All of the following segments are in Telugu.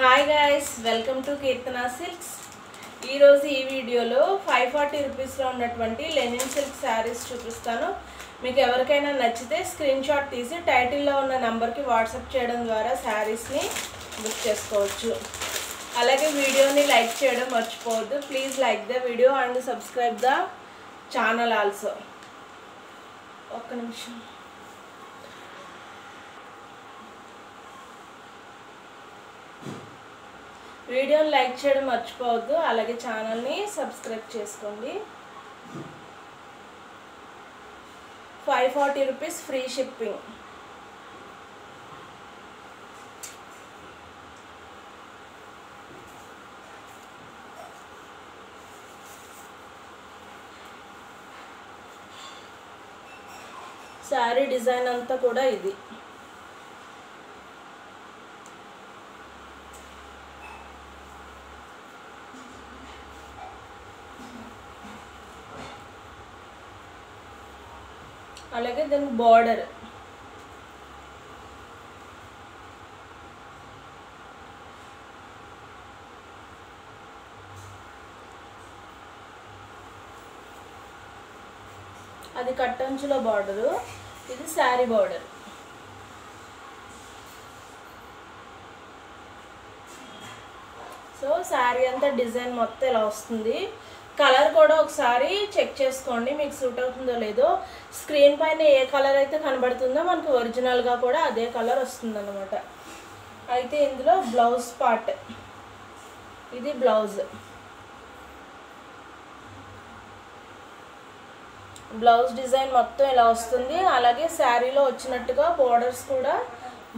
Hi guys, welcome to Keerthana silks. ఈరోజు ఈ వీడియోలో 540 రూపీస్లో ఉన్నటువంటి లెనిన్ సిల్క్ శారీస్ చూపిస్తాను. మీకు ఎవరికైనా నచ్చితే స్క్రీన్ షాట్ తీసి టైటిల్లో ఉన్న నెంబర్కి వాట్సాప్ చేయడం ద్వారా శారీస్ని బుక్ చేసుకోవచ్చు. అలాగే వీడియోని లైక్ చేయడం మర్చిపోవద్దు. Please like the video and subscribe the channel also. ఒక్క నిమిషం. వీడియోని లైక్ చేయడం మర్చిపోవద్దు. అలాగే ఛానల్ని సబ్స్క్రైబ్ చేసుకోండి. 540 rupees free shipping. Sari design అంతా కూడా ఇది. అలాగే దీని బార్డర్ అది కట్టంచులో బార్డరు, ఇది శారీ బార్డర్. సో శారీ అంతా డిజైన్ మొత్తం ఇలా వస్తుంది. కలర్ కూడా ఒకసారి చెక్ చేసుకోండి, మీకు సూట్ అవుతుందో లేదో. స్క్రీన్ పైన ఏ కలర్ అయితే కనబడుతుందో మనకు ఒరిజినల్గా కూడా అదే కలర్ వస్తుందన్నమాట. అయితే ఇందులో బ్లౌజ్ పార్ట్, ఇది బ్లౌజ్. బ్లౌజ్ డిజైన్ మొత్తం ఇలా వస్తుంది. అలాగే శారీలో వచ్చినట్టుగా బోర్డర్స్ కూడా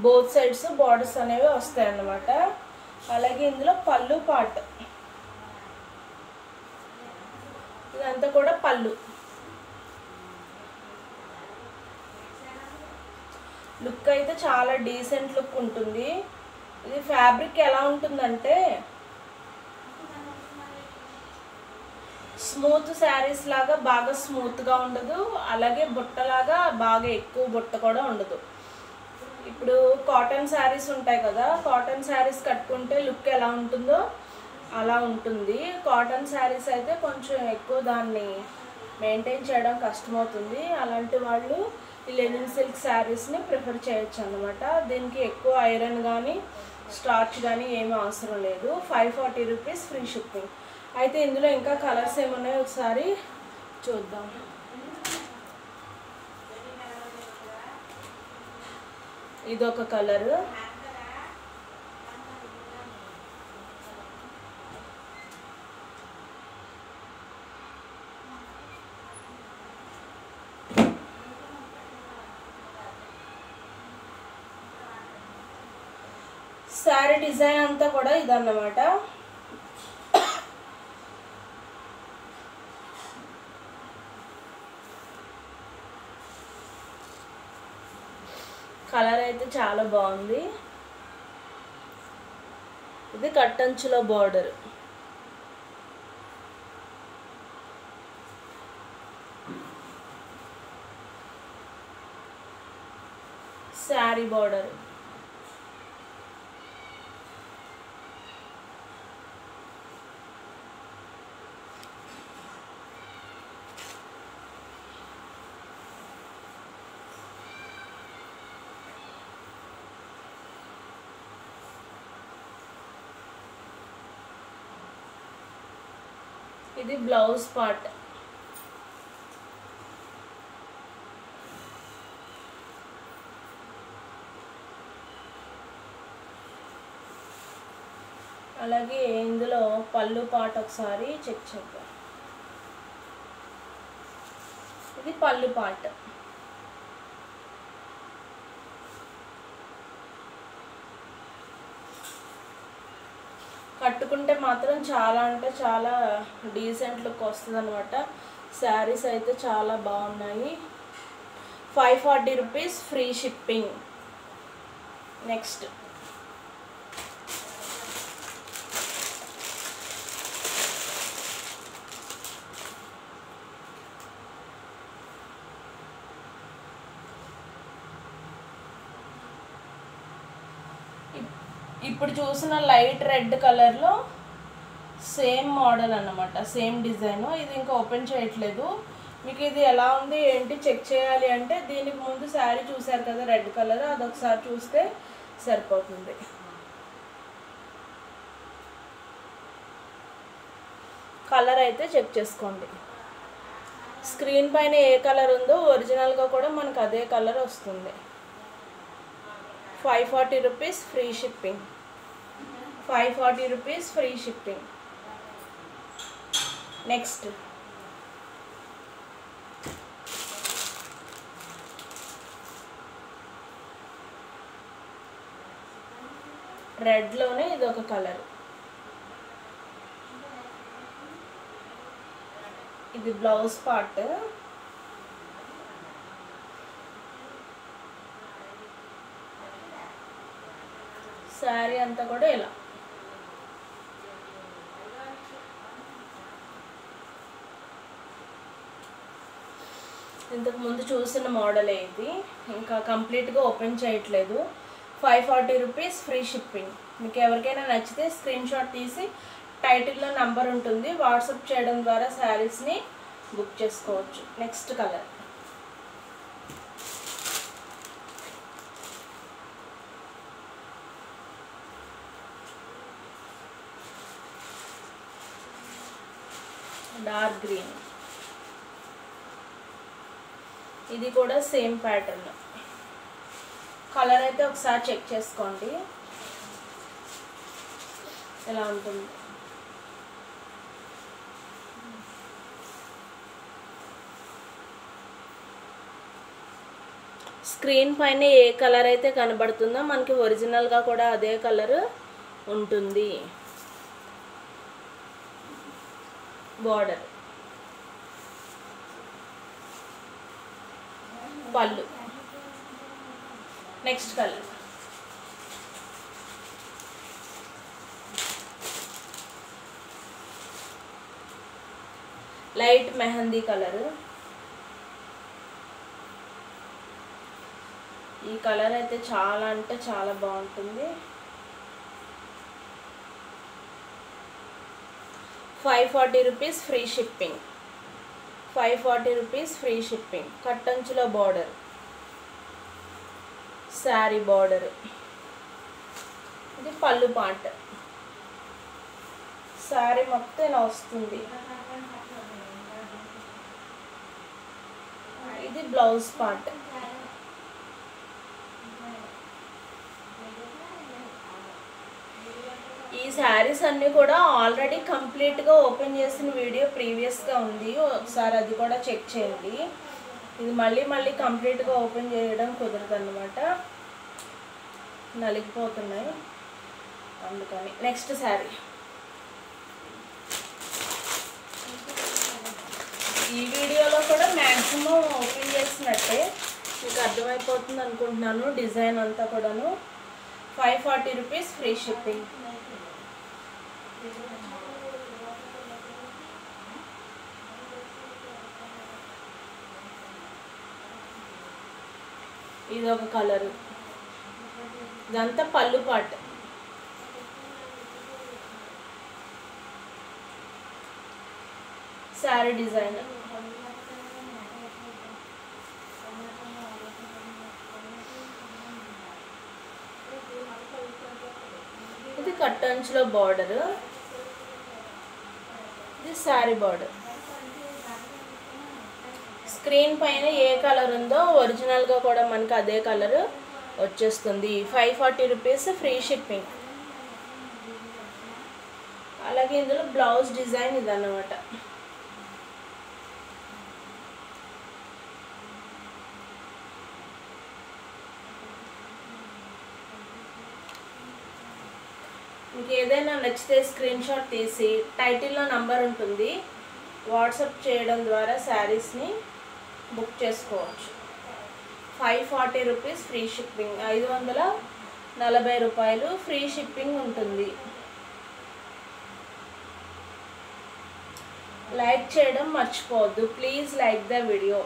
బోత్ సైడ్స్ బోర్డర్స్ అనేవి వస్తాయి అన్నమాట. అలాగే ఇందులో పళ్ళు పార్ట్, ఇదంతా కూడా పళ్ళు. లుక్ అయితే చాలా డీసెంట్ లుక్ ఉంటుంది. ఇది ఫ్యాబ్రిక్ ఎలా ఉంటుందంటే స్మూత్ శారీస్ లాగా బాగా స్మూత్గా ఉండదు, అలాగే బుట్టలాగా బాగా ఎక్కువ బుట్ట కూడా ఉండదు. ఇప్పుడు కాటన్ శారీస్ ఉంటాయి కదా, కాటన్ శారీస్ కట్టుకుంటే లుక్ ఎలా ఉంటుందో అలా ఉంటుంది. కాటన్ శారీస్ అయితే కొంచెం ఎక్కువ దాన్ని మెయింటైన్ చేయడం కష్టమవుతుంది. అలాంటి వాళ్ళు ఈ లెనిన్ సిల్క్ శారీస్ని ప్రిఫర్ చేయొచ్చు అన్నమాట. దీనికి ఎక్కువ ఐరన్ కానీ స్టార్చ్ కానీ ఏమీ అవసరం లేదు. 540 రూపీస్ ఫ్రీ షిప్పింగ్. అయితే ఇందులో ఇంకా కలర్స్ ఏమున్నాయో ఒకసారి చూద్దాం. ఇదొక కలరు, శారీ డిజైన్ అంతా కూడా ఇదన్నమాట. కలర్ అయితే చాలా బాగుంది. ఇది కట్టంచులో బార్డర్, శారీ బార్డర్. ఇది బ్లౌజ్ పార్ట్. అలాగే ఇందులో పళ్ళు పార్ట్ ఒకసారి చెక్ చేద్దాం. ఇది పళ్ళు పార్ట్. కట్టుకుంటే మాత్రం చాలా అంటే చాలా డీసెంట్ లుక్ వస్తుంది అనమాట. శారీస్ అయితే చాలా బాగున్నాయి. 540 రూపీస్ ఫ్రీ షిప్పింగ్. నెక్స్ట్ ఈ ఇప్పుడు చూసిన లైట్ రెడ్ కలర్లో సేమ్ మోడల్ అన్నమాట, సేమ్ డిజైన్. ఇది ఇంకా ఓపెన్ చేయట్లేదు. మీకు ఇది ఎలా ఉంది ఏంటి చెక్ చేయాలి అంటే దీనికి ముందు శారీ చూసారు కదా రెడ్ కలర్, అదొకసారి చూస్తే సరిపోతుంది. కలర్ అయితే చెక్ చేసుకోండి. స్క్రీన్ పైన ఏ కలర్ ఉందో ఒరిజినల్గా కూడా మనకు అదే కలర్ వస్తుంది. 540 rupees free shipping. 540 rupees free shipping. Next రెడ్లోనే ఇది ఒక కలర్. ఇది బ్లౌజ్ పార్ట్. శారీ అంతా కూడా ఇలా. ఇంతకు ముందు చూసిన మోడల్ ఇది, ఇంకా కంప్లీట్గా ఓపెన్ చేయట్లేదు. 540 రూపీస్ ఫ్రీ షిప్పింగ్. మీకు ఎవరికైనా నచ్చితే స్క్రీన్ షాట్ తీసి టైటిల్లో నంబర్ ఉంటుంది, వాట్సాప్ చేయడం ద్వారా శారీస్ని బుక్ చేసుకోవచ్చు. Next colour dark green. ఇది కూడా సేమ్ ప్యాటర్న్. కలర్ అయితే ఒకసారి చెక్ చేసుకోండి ఎలా ఉంటుంది. స్క్రీన్ పైన ఏ కలర్ అయితే కనబడుతుందో మనకి ఒరిజినల్గా కూడా అదే కలర్ ఉంటుంది. బార్డర్, పళ్ళు. Next colour light mehndi colour. ఈ కలర్ అయితే చాలా అంటే చాలా బాగుంటుంది. 540 rupees free shipping. 540 rupees free shipping. కట్టంచులో బార్డర్, శారీ బార్డర్. ఇది పళ్ళు పార్ట్. శారీ మొత్తం ఇలా వస్తుంది. ఇది బ్లౌజ్ పార్ట్. ఈ శారీస్ అన్నీ కూడా ఆల్రెడీ కంప్లీట్గా ఓపెన్ చేసిన వీడియో ప్రీవియస్గా ఉంది, ఒకసారి అది కూడా చెక్ చేయండి. ఇది మళ్ళీ కంప్లీట్గా ఓపెన్ చేయడం కుదరదు అన్నమాట, నలిగిపోతున్నాయి అందుకని. నెక్స్ట్ శారీ. ఈ వీడియోలో కూడా మ్యాక్సిమం ఓపెన్ చేసినట్టే మీకు అర్థమైపోతుంది అనుకుంటున్నాను డిజైన్ అంతా కూడాను. 540 రూపీస్ ఫ్రీ షిప్పింగ్. ఇది ఒక కలరు. ఇదంతా పళ్ళు పార్ట్. శారీ డిజైన్. ఇది కట్టంచులో బార్డర్. ఇది శారీ బార్డర్. స్క్రీన్ పైన ఏ కలర్ ఉందో ఒరిజినల్గా కూడా మనకి అదే కలర్ వచ్చేస్తుంది. 540 రూపీస్ ఫ్రీ షిప్పింగ్. అలాగే ఇందులో బ్లౌజ్ డిజైన్ ఇదన్నమాట. మీకు ఏదైనా నచ్చితే స్క్రీన్ షాట్ తీసి టైటిల్లో నంబర్ ఉంటుంది, వాట్సాప్ చేయడం ద్వారా శారీస్ని బుక్ చేసుకోవచ్చు. 540 రూపీస్ ఫ్రీ షిప్పింగ్. 540 రూపాయలు ఫ్రీ షిప్పింగ్ ఉంటుంది. లైక్ చేయడం మర్చిపోవద్దు. Please like the video.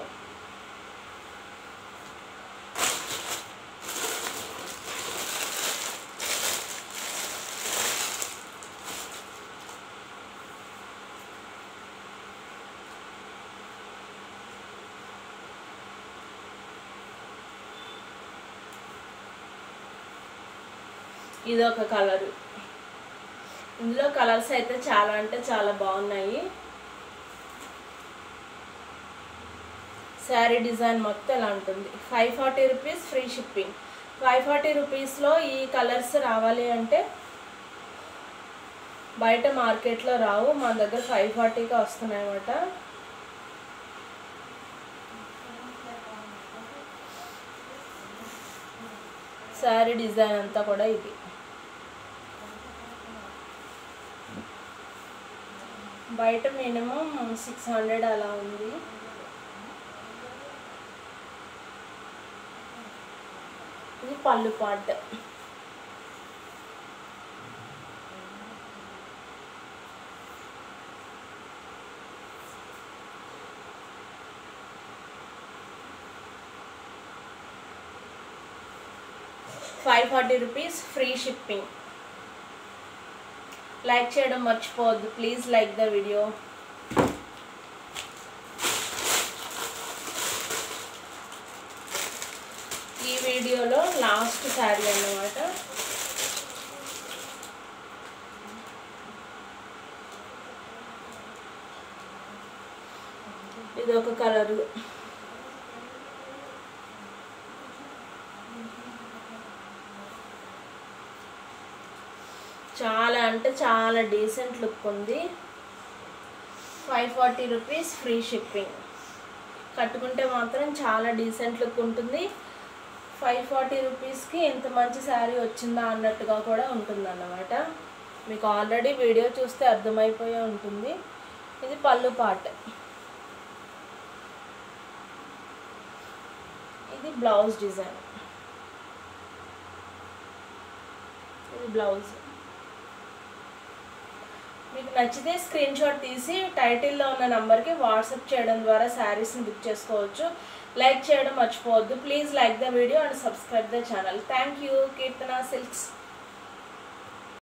ఇది ఒక కలరు. ఇందులో కలర్స్ అయితే చాలా అంటే చాలా బాగున్నాయి. శారీ డిజైన్ మొత్తం ఇలా ఉంటుంది. 540 రూపీస్ ఫ్రీ షిప్పింగ్. 540 రూపీస్లో ఈ కలర్స్ రావాలి అంటే బయట మార్కెట్లో రావు, మన దగ్గర 540కి వస్తున్నాయి అన్నమాట. శారీ డిజైన్ అంతా కూడా ఇది. బయట మినిమం 600 అలా ఉంది. ఇది పళ్ళు పార్ట్. ₹540 free shipping. లైక్ చేయడం మర్చిపోవద్దు. Please like the video. ఈ వీడియోలో లాస్ట్ శారీ అన్నమాట. ఇది ఒక కలరు. చాలా అంటే చాలా డీసెంట్ లుక్ ఉంది. ₹540 ఫ్రీ షిప్పింగ్. కట్టుకుంటే మాత్రం చాలా డీసెంట్ లుక్ ఉంటుంది. 540 రూపీస్కి ఎంత మంచి శారీ వచ్చిందా అన్నట్టుగా కూడా ఉంటుంది అన్నమాట. మీకు ఆల్రెడీ వీడియో చూస్తే అర్థమైపోయే ఉంటుంది. ఇది పళ్ళు పార్ట్. ఇది బ్లౌజ్ డిజైన్. ఇది బ్లౌజ్. మీకు నచ్చితే స్క్రీన్ షాట్ తీసి టైటిల్లో ఉన్న నెంబర్కి వాట్సాప్ చేయడం ద్వారా శారీస్ని బుక్ చేసుకోవచ్చు. లైక్ చేయడం మర్చిపోవద్దు. Please like the video and subscribe the channel. Thank you. Keerthana silks.